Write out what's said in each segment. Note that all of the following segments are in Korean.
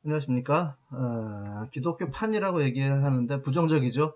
안녕하십니까. 기독교 판이라고 얘기하는데 부정적이죠.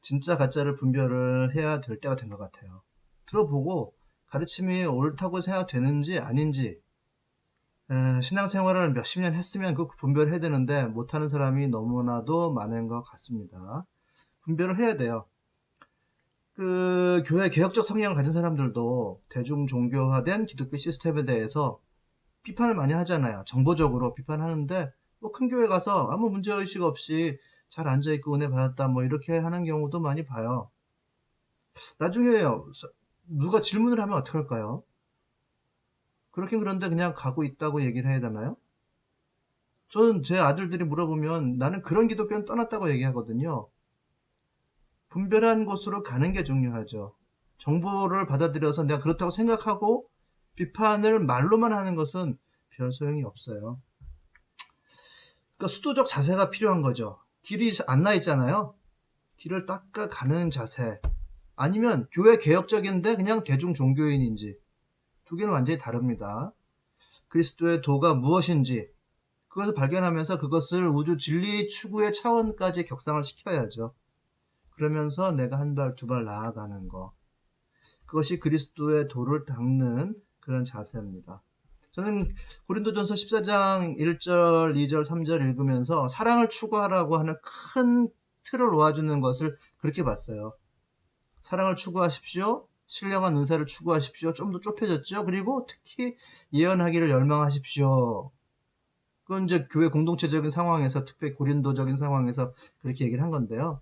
진짜 가짜를 분별을 해야 될 때가 된 것 같아요. 들어보고 가르침이 옳다고 생각되는지 아닌지, 신앙생활을 몇십 년 했으면 그 분별을 해야 되는데 못하는 사람이 너무나도 많은 것 같습니다. 분별을 해야 돼요. 그 교회 개혁적 성향을 가진 사람들도 대중 종교화된 기독교 시스템에 대해서 비판을 많이 하잖아요. 정보적으로 비판하는데 뭐 큰 교회 가서 아무 문제의식 없이 잘 앉아있고 은혜 받았다 뭐 이렇게 하는 경우도 많이 봐요. 나중에요. 누가 질문을 하면 어떡할까요? 그렇긴 그런데 그냥 가고 있다고 얘기를 해야 되나요? 저는 제 아들들이 물어보면 나는 그런 기독교는 떠났다고 얘기하거든요. 분별한 곳으로 가는 게 중요하죠. 정보를 받아들여서 내가 그렇다고 생각하고 비판을 말로만 하는 것은 별 소용이 없어요. 그러니까 수도적 자세가 필요한 거죠. 길이 안 나 있잖아요. 길을 닦아 가는 자세. 아니면 교회 개혁적인데 그냥 대중 종교인인지. 두 개는 완전히 다릅니다. 그리스도의 도가 무엇인지 그것을 발견하면서 그것을 우주 진리 추구의 차원까지 격상을 시켜야죠. 그러면서 내가 한 발, 두 발 나아가는 거. 그것이 그리스도의 도를 닦는 그런 자세입니다. 저는 고린도전서 14장 1절, 2절, 3절 읽으면서 사랑을 추구하라고 하는 큰 틀을 놓아주는 것을 그렇게 봤어요. 사랑을 추구하십시오. 신령한 은사를 추구하십시오. 좀 더 좁혀졌죠. 그리고 특히 예언하기를 열망하십시오. 그건 이제 교회 공동체적인 상황에서, 특별히 고린도적인 상황에서 그렇게 얘기를 한 건데요.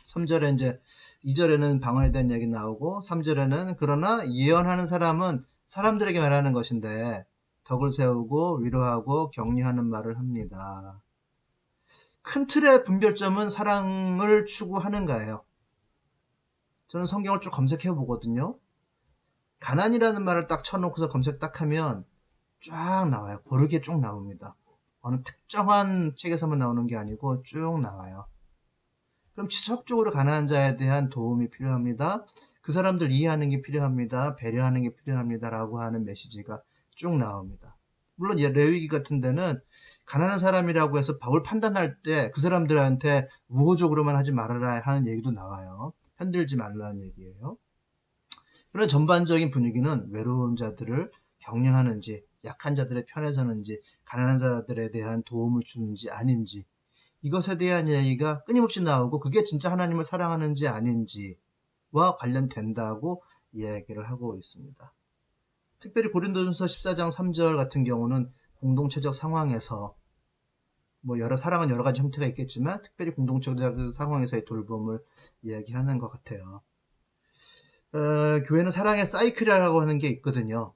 3절에 이제 2절에는 방언에 대한 얘기 나오고 3절에는 그러나 예언하는 사람은 사람들에게 말하는 것인데 덕을 세우고 위로하고 격려하는 말을 합니다. 큰 틀의 분별점은 사랑을 추구하는가예요. 저는 성경을 쭉 검색해 보거든요. 가난이라는 말을 딱 쳐놓고서 검색 딱 하면 쫙 나와요. 고르게 쭉 나옵니다. 어느 특정한 책에서만 나오는 게 아니고 쭉 나와요. 그럼 지속적으로 가난한 자에 대한 도움이 필요합니다. 그 사람들 이해하는 게 필요합니다. 배려하는 게 필요합니다라고 하는 메시지가 쭉 나옵니다. 물론 레위기 같은 데는 가난한 사람이라고 해서 법을 판단할 때 그 사람들한테 우호적으로만 하지 말아라 하는 얘기도 나와요. 편들지 말라는 얘기예요. 그런 전반적인 분위기는 외로운 자들을 격려하는지, 약한 자들의 편에 서는지, 가난한 자들에 대한 도움을 주는지 아닌지, 이것에 대한 얘기가 끊임없이 나오고 그게 진짜 하나님을 사랑하는지 아닌지와 관련된다고 이야기를 하고 있습니다. 특별히 고린도전서 14장 3절 같은 경우는 공동체적 상황에서 뭐 사랑은 여러 가지 형태가 있겠지만 특별히 공동체적 상황에서의 돌봄을 이야기하는 것 같아요. 교회는 사랑의 사이클이라고 하는 게 있거든요.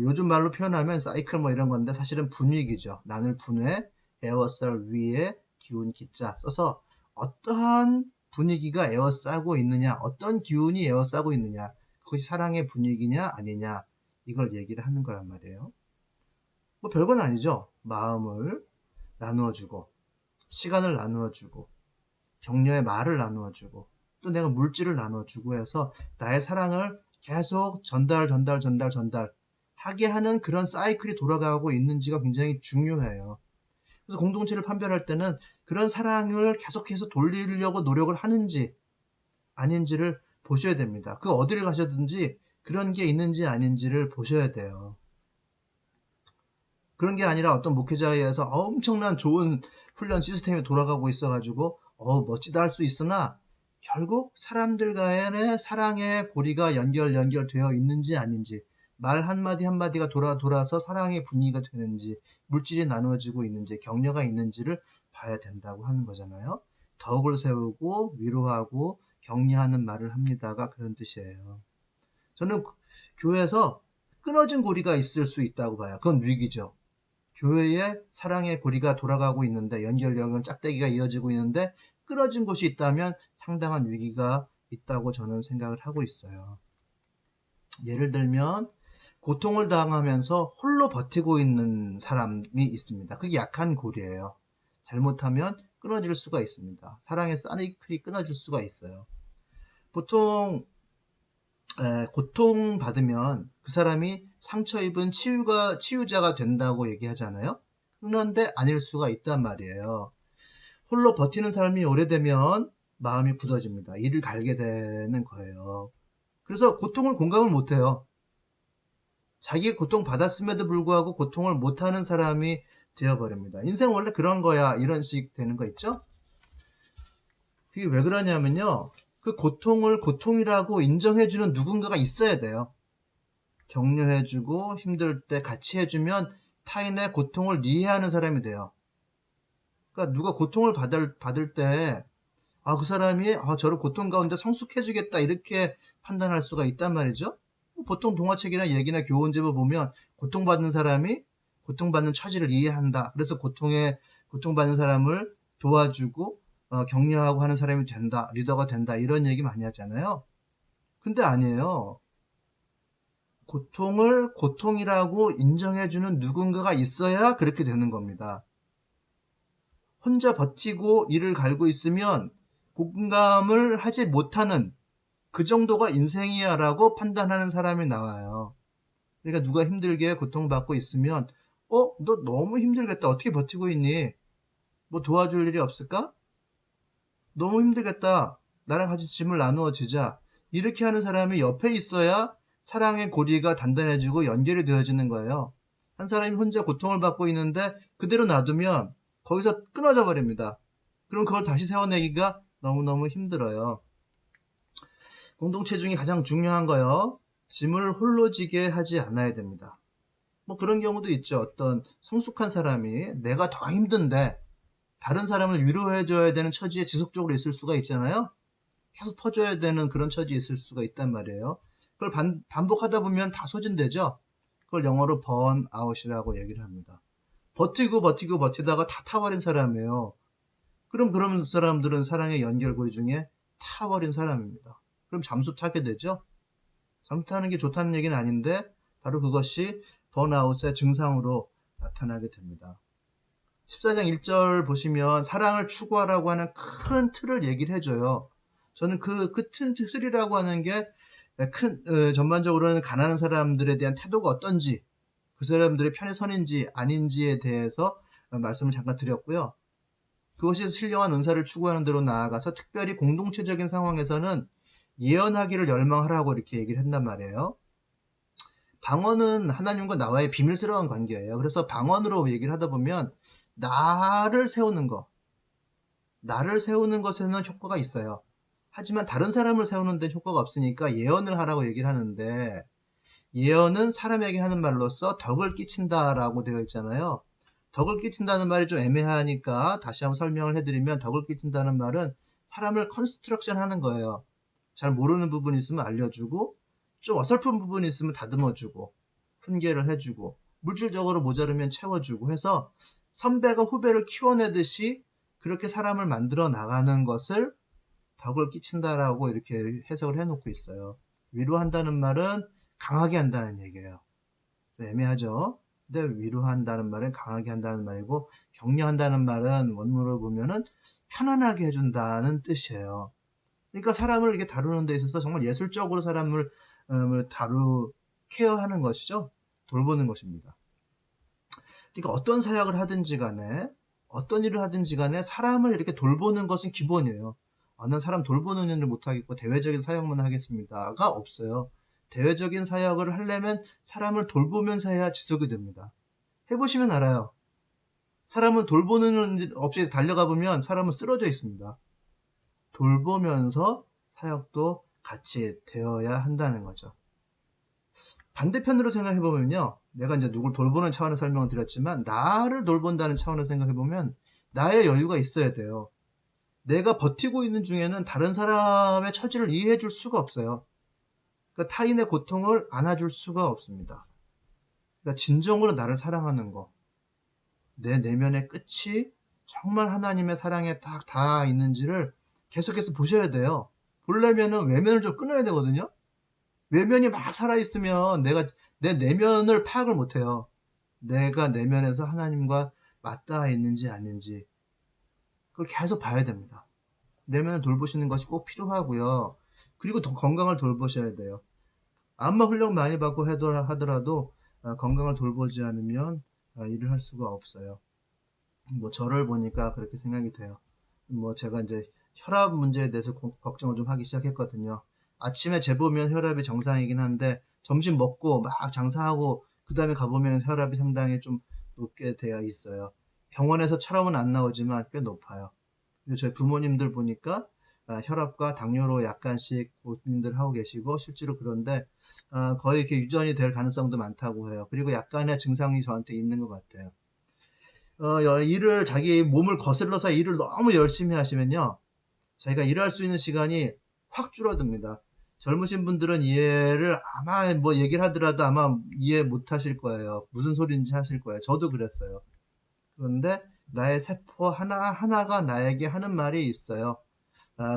요즘 말로 표현하면 사이클 뭐 이런 건데 사실은 분위기죠. 나눌 분회, 에워쌀 위에 기운 기자 써서 어떠한 분위기가 에워싸고 있느냐, 어떤 기운이 에워싸고 있느냐, 그것이 사랑의 분위기냐 아니냐 이걸 얘기를 하는 거란 말이에요. 뭐 별건 아니죠. 마음을 나누어주고 시간을 나누어주고 격려의 말을 나누어주고 또 내가 물질을 나눠주고 해서 나의 사랑을 계속 전달 하게 하는 그런 사이클이 돌아가고 있는지가 굉장히 중요해요. 그래서 공동체를 판별할 때는 그런 사랑을 계속해서 돌리려고 노력을 하는지 아닌지를 보셔야 됩니다. 그 어디를 가셔든지 그런 게 있는지 아닌지를 보셔야 돼요. 그런 게 아니라 어떤 목회자에 의해서 엄청난 좋은 훈련 시스템이 돌아가고 있어가지고 멋지다 할 수 있으나 결국 사람들 간의 사랑의 고리가 연결되어 있는지 아닌지 말 한마디 한마디가 돌아서 사랑의 분위기가 되는지 물질이 나누어지고 있는지 격려가 있는지를 봐야 된다고 하는 거잖아요. 덕을 세우고 위로하고 격려하는 말을 합니다가 그런 뜻이에요. 저는 교회에서 끊어진 고리가 있을 수 있다고 봐요. 그건 위기죠. 교회에 사랑의 고리가 돌아가고 있는데 연결력은 짝대기가 이어지고 있는데 끊어진 곳이 있다면 상당한 위기가 있다고 저는 생각을 하고 있어요. 예를 들면 고통을 당하면서 홀로 버티고 있는 사람이 있습니다. 그게 약한 고리예요. 잘못하면 끊어질 수가 있습니다. 사랑의 사이클이 끊어질 수가 있어요. 보통 고통받으면 그 사람이 상처 입은 치유자가 된다고 얘기하잖아요. 그런데 아닐 수가 있단 말이에요. 홀로 버티는 삶이 오래되면 마음이 굳어집니다. 이를 갈게 되는 거예요. 그래서 고통을 공감을 못해요. 자기가 고통받았음에도 불구하고 고통을 못하는 사람이 되어버립니다. 인생 원래 그런 거야, 이런 식 되는 거 있죠? 그게 왜 그러냐면요, 그 고통을 고통이라고 인정해주는 누군가가 있어야 돼요. 격려해주고 힘들 때 같이 해주면 타인의 고통을 이해하는 사람이 돼요. 그러니까 누가 고통을 받을 때 그 사람이 저를 고통 가운데 성숙해주겠다, 이렇게 판단할 수가 있단 말이죠. 보통 동화책이나 얘기나 교훈집을 보면 고통받는 사람이 고통받는 처지를 이해한다, 그래서 고통받는 사람을 도와주고 격려하고 하는 사람이 된다, 리더가 된다, 이런 얘기 많이 하잖아요. 근데 아니에요. 고통을 고통이라고 인정해주는 누군가가 있어야 그렇게 되는 겁니다. 혼자 버티고 이를 갈고 있으면 공감을 하지 못하는, 그 정도가 인생이야 라고 판단하는 사람이 나와요. 그러니까 누가 힘들게 고통받고 있으면 너 너무 힘들겠다, 어떻게 버티고 있니? 뭐 도와줄 일이 없을까? 너무 힘들겠다, 나랑 같이 짐을 나누어 주자, 이렇게 하는 사람이 옆에 있어야 사랑의 고리가 단단해지고 연결이 되어지는 거예요. 한 사람이 혼자 고통을 받고 있는데 그대로 놔두면 거기서 끊어져 버립니다. 그럼 그걸 다시 세워내기가 너무너무 힘들어요. 공동체 중에 가장 중요한 거요, 짐을 홀로 지게 하지 않아야 됩니다. 뭐 그런 경우도 있죠. 어떤 성숙한 사람이 내가 더 힘든데 다른 사람을 위로해줘야 되는 처지에 지속적으로 있을 수가 있잖아요. 계속 퍼줘야 되는 그런 처지에 있을 수가 있단 말이에요. 그걸 반복하다 보면 다 소진되죠. 그걸 영어로 번아웃이라고 얘기를 합니다. 버티다가 다 타버린 사람이에요. 그럼 그런 사람들은 사랑의 연결고리 중에 타버린 사람입니다. 그럼 잠수 타게 되죠. 잠수 타는 게 좋다는 얘기는 아닌데 바로 그것이 번아웃의 증상으로 나타나게 됩니다. 14장 1절 보시면 사랑을 추구하라고 하는 큰 틀을 얘기를 해줘요. 저는 그 틀이라고 하는 게 전반적으로는 가난한 사람들에 대한 태도가 어떤지, 그 사람들의 편에 선인지 아닌지에 대해서 말씀을 잠깐 드렸고요. 그것이 신령한 은사를 추구하는 대로 나아가서 특별히 공동체적인 상황에서는 예언하기를 열망하라고 이렇게 얘기를 했단 말이에요. 방언은 하나님과 나와의 비밀스러운 관계예요. 그래서 방언으로 얘기를 하다 보면 나를 세우는 것에는 효과가 있어요. 하지만 다른 사람을 세우는 데는 효과가 없으니까 예언을 하라고 얘기를 하는데, 예언은 사람에게 하는 말로써 덕을 끼친다라고 되어 있잖아요. 덕을 끼친다는 말이 좀 애매하니까 다시 한번 설명을 해드리면, 덕을 끼친다는 말은 사람을 컨스트럭션 하는 거예요. 잘 모르는 부분이 있으면 알려주고, 좀 어설픈 부분이 있으면 다듬어주고, 훈계를 해주고, 물질적으로 모자르면 채워주고 해서 선배가 후배를 키워내듯이 그렇게 사람을 만들어 나가는 것을 덕을 끼친다라고 이렇게 해석을 해놓고 있어요. 위로한다는 말은 강하게 한다는 얘기예요. 애매하죠? 근데 위로한다는 말은 강하게 한다는 말이고, 격려한다는 말은 원문을 보면은 편안하게 해준다는 뜻이에요. 그러니까 사람을 이렇게 다루는 데 있어서 정말 예술적으로 사람을 케어하는 것이죠. 돌보는 것입니다. 그러니까 어떤 사역을 하든지 간에, 어떤 일을 하든지 간에 사람을 이렇게 돌보는 것은 기본이에요. 난 사람 돌보는 일을 못하겠고 대외적인 사역만 하겠습니다가 없어요. 대외적인 사역을 하려면 사람을 돌보면서 해야 지속이 됩니다. 해보시면 알아요. 사람을 돌보는 일 없이 달려가 보면 사람은 쓰러져 있습니다. 돌보면서 사역도 같이 되어야 한다는 거죠. 반대편으로 생각해보면요, 내가 이제 누굴 돌보는 차원에서 설명을 드렸지만 나를 돌본다는 차원에서 생각해보면 나의 여유가 있어야 돼요. 내가 버티고 있는 중에는 다른 사람의 처지를 이해해 줄 수가 없어요. 그러니까 타인의 고통을 안아줄 수가 없습니다. 그러니까 진정으로 나를 사랑하는 거, 내 내면의 끝이 정말 하나님의 사랑에 딱 닿아 있는지를 계속해서 보셔야 돼요. 보려면은 외면을 좀 끊어야 되거든요. 외면이 막 살아있으면 내가 내 내면을 파악을 못해요. 내가 내면에서 하나님과 맞닿아 있는지 아닌지 그걸 계속 봐야 됩니다. 내면을 돌보시는 것이 꼭 필요하고요. 그리고 더 건강을 돌보셔야 돼요. 암만 훈련 많이 받고 하더라도 건강을 돌보지 않으면 일을 할 수가 없어요. 뭐 저를 보니까 그렇게 생각이 돼요. 뭐 제가 이제 혈압 문제에 대해서 걱정을 좀 하기 시작했거든요. 아침에 재보면 혈압이 정상이긴 한데 점심 먹고 막 장사하고 그 다음에 가보면 혈압이 상당히 좀 높게 되어 있어요. 병원에서처럼은 안 나오지만 꽤 높아요. 그리고 저희 부모님들 보니까 혈압과 당뇨로 약간씩 고민들 하고 계시고 실제로 그런데 거의 이렇게 유전이 될 가능성도 많다고 해요. 그리고 약간의 증상이 저한테 있는 것 같아요. 일을 자기 몸을 거슬러서 일을 너무 열심히 하시면요. 자기가 일할 수 있는 시간이 확 줄어듭니다. 젊으신 분들은 이해를 아마 뭐 얘기를 하더라도 아마 이해 못 하실 거예요. 무슨 소리인지 하실 거예요. 저도 그랬어요. 그런데 나의 세포 하나하나가 나에게 하는 말이 있어요.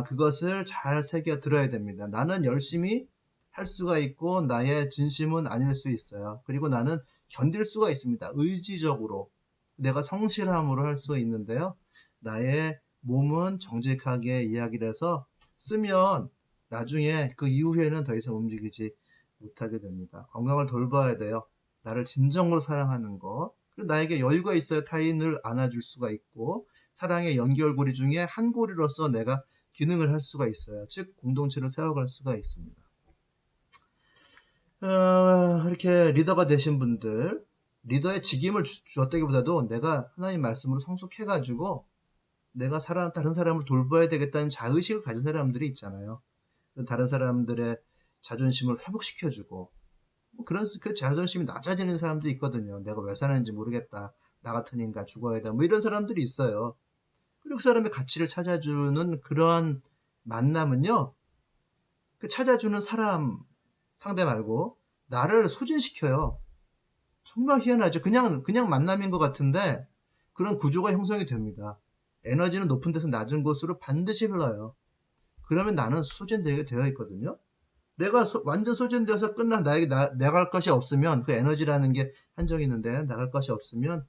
그것을 잘 새겨 들어야 됩니다. 나는 열심히 할 수가 있고 나의 진심은 아닐 수 있어요. 그리고 나는 견딜 수가 있습니다. 의지적으로. 내가 성실함으로 할 수 있는데요. 나의 몸은 정직하게 이야기를 해서 쓰면 나중에 그 이후에는 더 이상 움직이지 못하게 됩니다. 건강을 돌봐야 돼요. 나를 진정으로 사랑하는 거. 그리고 나에게 여유가 있어야 타인을 안아줄 수가 있고 사랑의 연결고리 중에 한 고리로서 내가 기능을 할 수가 있어요. 즉 공동체를 세워갈 수가 있습니다. 이렇게 리더가 되신 분들 리더의 직임을 주었다기보다도 내가 하나님 말씀으로 성숙해가지고 내가 다른 사람을 돌봐야 되겠다는 자의식을 가진 사람들이 있잖아요. 다른 사람들의 자존심을 회복시켜주고 뭐 그 자존심이 낮아지는 사람도 있거든요. 내가 왜 사는지 모르겠다. 나 같은 인간 죽어야 돼. 뭐 이런 사람들이 있어요. 그리고 그 사람의 가치를 찾아주는 그러한 만남은요. 그 찾아주는 사람 상대 말고 나를 소진시켜요. 정말 희한하죠. 그냥 만남인 것 같은데 그런 구조가 형성이 됩니다. 에너지는 높은 데서 낮은 곳으로 반드시 흘러요. 그러면 나는 소진되게 되어 있거든요. 내가 완전 소진되어서 나에게 나갈 것이 없으면 그 에너지라는 게 한정이 있는데 나갈 것이 없으면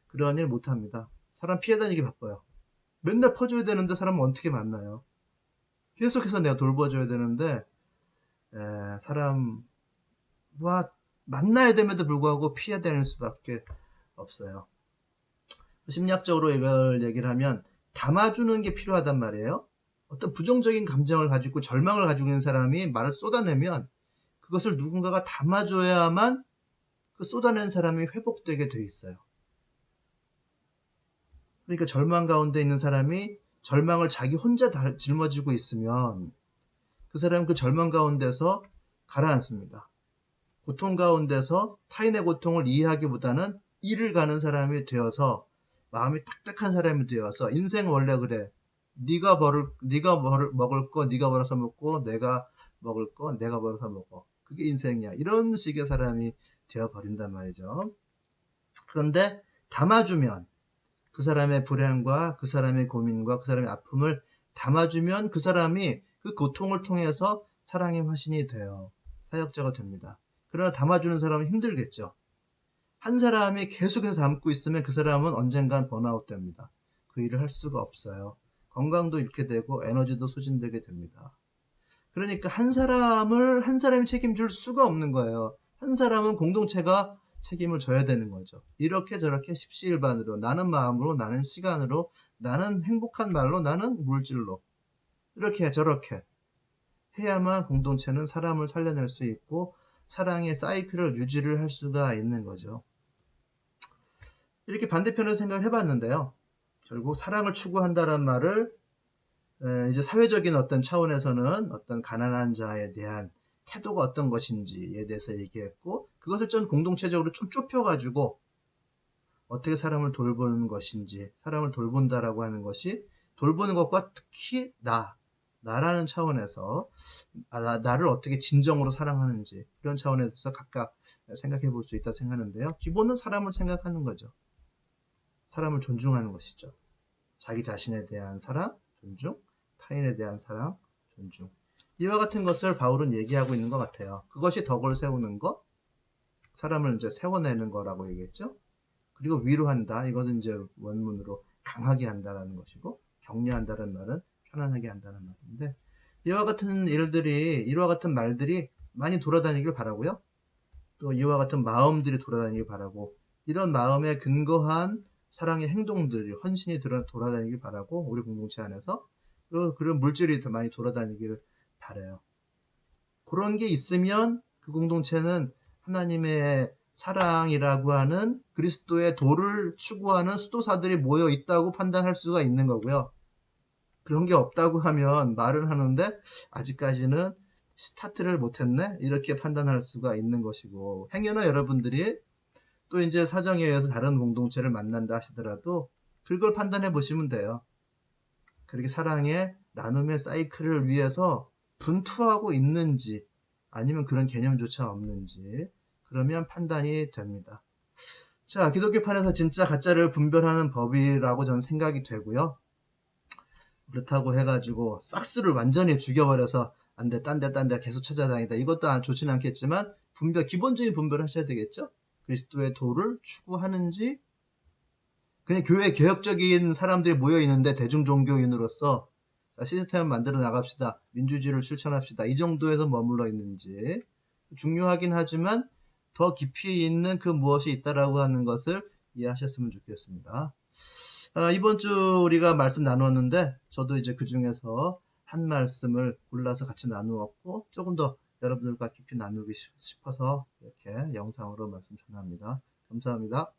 그런 일 못합니다. 사람 피해 다니기 바빠요. 맨날 퍼줘야 되는데 사람은 어떻게 만나요? 계속해서 내가 돌봐줘야 되는데 사람과 만나야 됨에도 불구하고 피해 다닐 수밖에 없어요. 심리학적으로 이걸 얘기를 하면 담아주는 게 필요하단 말이에요. 어떤 부정적인 감정을 가지고 절망을 가지고 있는 사람이 말을 쏟아내면 그것을 누군가가 담아줘야만 그 쏟아낸 사람이 회복되게 돼 있어요. 그러니까 절망 가운데 있는 사람이 절망을 자기 혼자 짊어지고 있으면 그 사람은 그 절망 가운데서 가라앉습니다. 고통 가운데서 타인의 고통을 이해하기보다는 일을 가는 사람이 되어서 마음이 딱딱한 사람이 되어서 인생 원래 그래. 네가 먹을 거 네가 벌어서 먹고 내가 먹을 거 내가 벌어서 먹어. 그게 인생이야. 이런 식의 사람이 되어버린단 말이죠. 그런데 담아주면 그 사람의 불행과 그 사람의 고민과 그 사람의 아픔을 담아주면 그 사람이 그 고통을 통해서 사랑의 화신이 돼요. 사역자가 됩니다. 그러나 담아주는 사람은 힘들겠죠. 한 사람이 계속해서 담고 있으면 그 사람은 언젠간 번아웃 됩니다. 그 일을 할 수가 없어요. 건강도 잃게 되고 에너지도 소진되게 됩니다. 그러니까 한 사람이 책임질 수가 없는 거예요. 한 사람은 공동체가 책임을 져야 되는 거죠. 이렇게 저렇게 십시일반으로 나는 마음으로 나는 시간으로 나는 행복한 말로 나는 물질로 이렇게 저렇게 해야만 공동체는 사람을 살려낼 수 있고 사랑의 사이클을 유지를 할 수가 있는 거죠. 이렇게 반대편으로 생각을 해봤는데요. 결국 사랑을 추구한다는 말을 이제 사회적인 어떤 차원에서는 어떤 가난한 자에 대한 태도가 어떤 것인지에 대해서 얘기했고 그것을 좀 공동체적으로 좀 좁혀가지고 어떻게 사람을 돌보는 것인지 사람을 돌본다라고 하는 것이 돌보는 것과 특히 나라는 차원에서 나를 어떻게 진정으로 사랑하는지 그런 차원에서 각각 생각해 볼 수 있다 생각하는데요. 기본은 사람을 생각하는 거죠. 사람을 존중하는 것이죠. 자기 자신에 대한 사랑, 존중, 타인에 대한 사랑, 존중. 이와 같은 것을 바울은 얘기하고 있는 것 같아요. 그것이 덕을 세우는 것, 사람을 이제 세워내는 거라고 얘기했죠. 그리고 위로한다. 이것은 이제 원문으로 강하게 한다라는 것이고, 격려한다는 말은 편안하게 한다는 말인데, 이와 같은 말들이 많이 돌아다니길 바라고요. 또 이와 같은 마음들이 돌아다니길 바라고, 이런 마음에 근거한 사랑의 행동들이 헌신이 돌아다니길 바라고 우리 공동체 안에서 그런 물질이 더 많이 돌아다니기를 바라요. 그런 게 있으면 그 공동체는 하나님의 사랑이라고 하는 그리스도의 도를 추구하는 수도사들이 모여 있다고 판단할 수가 있는 거고요. 그런 게 없다고 하면 말은 하는데 아직까지는 스타트를 못했네? 이렇게 판단할 수가 있는 것이고, 행여나 여러분들이 또 이제 사정에 의해서 다른 공동체를 만난다 하시더라도 그걸 판단해 보시면 돼요. 그렇게 사랑의 나눔의 사이클을 위해서 분투하고 있는지 아니면 그런 개념조차 없는지, 그러면 판단이 됩니다. 자, 기독교판에서 진짜 가짜를 분별하는 법이라고 저는 생각이 되고요. 그렇다고 해가지고 싹스를 완전히 죽여버려서 안 돼, 딴 데 계속 찾아다니다, 이것도 좋지는 않겠지만 기본적인 분별을 하셔야 되겠죠. 그리스도의 도를 추구하는지, 그냥 교회 개혁적인 사람들이 모여 있는데 대중종교인으로서 시스템을 만들어 나갑시다, 민주주의를 실천합시다, 이 정도에서 머물러 있는지, 중요하긴 하지만 더 깊이 있는 그 무엇이 있다라고 하는 것을 이해하셨으면 좋겠습니다. 이번 주 우리가 말씀 나누었는데 저도 이제 그 중에서 한 말씀을 골라서 같이 나누었고, 조금 더 여러분들과 깊이 나누고 싶어서 이렇게 영상으로 말씀 전합니다. 감사합니다.